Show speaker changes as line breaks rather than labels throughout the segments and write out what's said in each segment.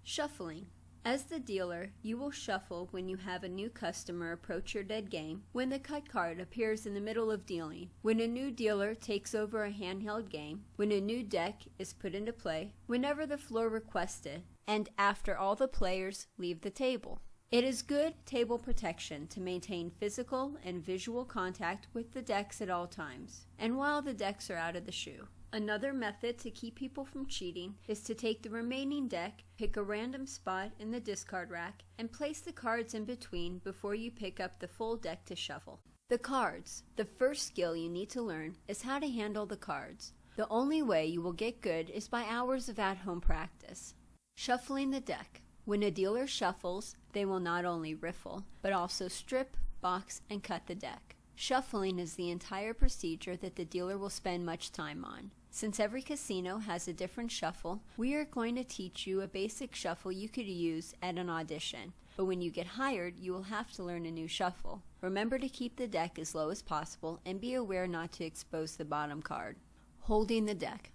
Shuffling. As the dealer, you will shuffle when you have a new customer approach your dead game, when the cut card appears in the middle of dealing, when a new dealer takes over a handheld game, when a new deck is put into play, whenever the floor requests it, and after all the players leave the table. It is good table protection to maintain physical and visual contact with the decks at all times, and while the decks are out of the shoe. Another method to keep people from cheating is to take the remaining deck, pick a random spot in the discard rack, and place the cards in between before you pick up the full deck to shuffle. The cards. The first skill you need to learn is how to handle the cards. The only way you will get good is by hours of at-home practice. Shuffling the deck. When a dealer shuffles, they will not only riffle, but also strip, box, and cut the deck. Shuffling is the entire procedure that the dealer will spend much time on. Since every casino has a different shuffle, we are going to teach you a basic shuffle you could use at an audition. But when you get hired, you will have to learn a new shuffle. Remember to keep the deck as low as possible and be aware not to expose the bottom card. Holding the deck.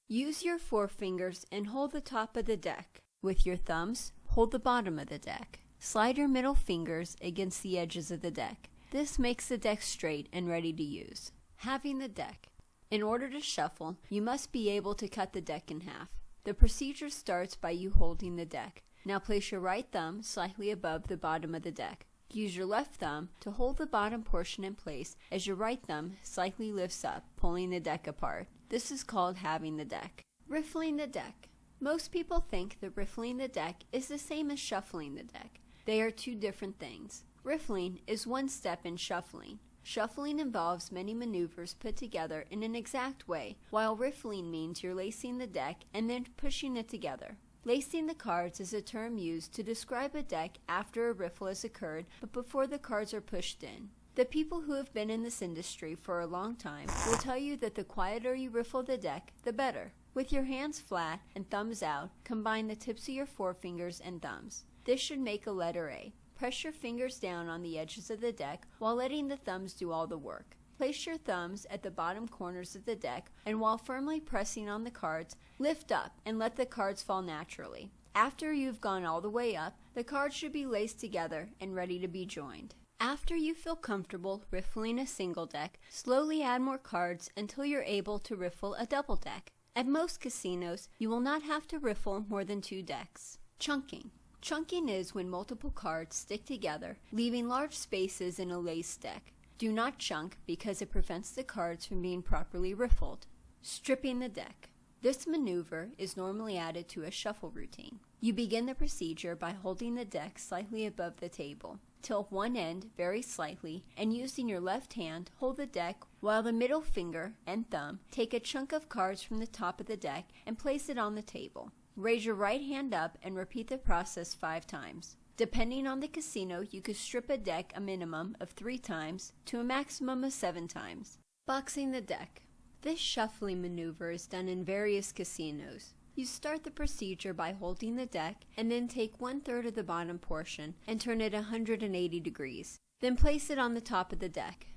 Use your forefingers and hold the top of the deck. With your thumbs, hold the bottom of the deck. Slide your middle fingers against the edges of the deck. This makes the deck straight and ready to use. Halving the deck. In order to shuffle, you must be able to cut the deck in half. The procedure starts by you holding the deck. Now place your right thumb slightly above the bottom of the deck. Use your left thumb to hold the bottom portion in place as your right thumb slightly lifts up, pulling the deck apart. This is called halving the deck. Riffling the deck. Most people think that riffling the deck is the same as shuffling the deck. They are two different things. Riffling is one step in shuffling. Shuffling involves many maneuvers put together in an exact way, while riffling means you're lacing the deck and then pushing it together. Lacing the cards is a term used to describe a deck after a riffle has occurred but before the cards are pushed in. The people who have been in this industry for a long time will tell you that the quieter you riffle the deck, the better. With your hands flat and thumbs out, combine the tips of your forefingers and thumbs. This should make a letter A. Press your fingers down on the edges of the deck while letting the thumbs do all the work. Place your thumbs at the bottom corners of the deck and while firmly pressing on the cards, lift up and let the cards fall naturally. After you've gone all the way up, the cards should be laced together and ready to be joined. After you feel comfortable riffling a single deck, slowly add more cards until you're able to riffle a double deck. At most casinos, you will not have to riffle more than 2 decks. Chunking. Chunking is when multiple cards stick together, leaving large spaces in a laced deck. Do not chunk because it prevents the cards from being properly riffled. Stripping the deck. This maneuver is normally added to a shuffle routine. You begin the procedure by holding the deck slightly above the table. Tilt one end very slightly and using your left hand hold the deck while the middle finger and thumb take a chunk of cards from the top of the deck and place it on the table. Raise your right hand up and repeat the process 5 times. Depending on the casino, you could strip a deck a minimum of 3 times to a maximum of 7 times. Boxing the deck. This shuffling maneuver is done in various casinos. You start the procedure by holding the deck and then take 1/3 of the bottom portion and turn it 180 degrees. Then place it on the top of the deck.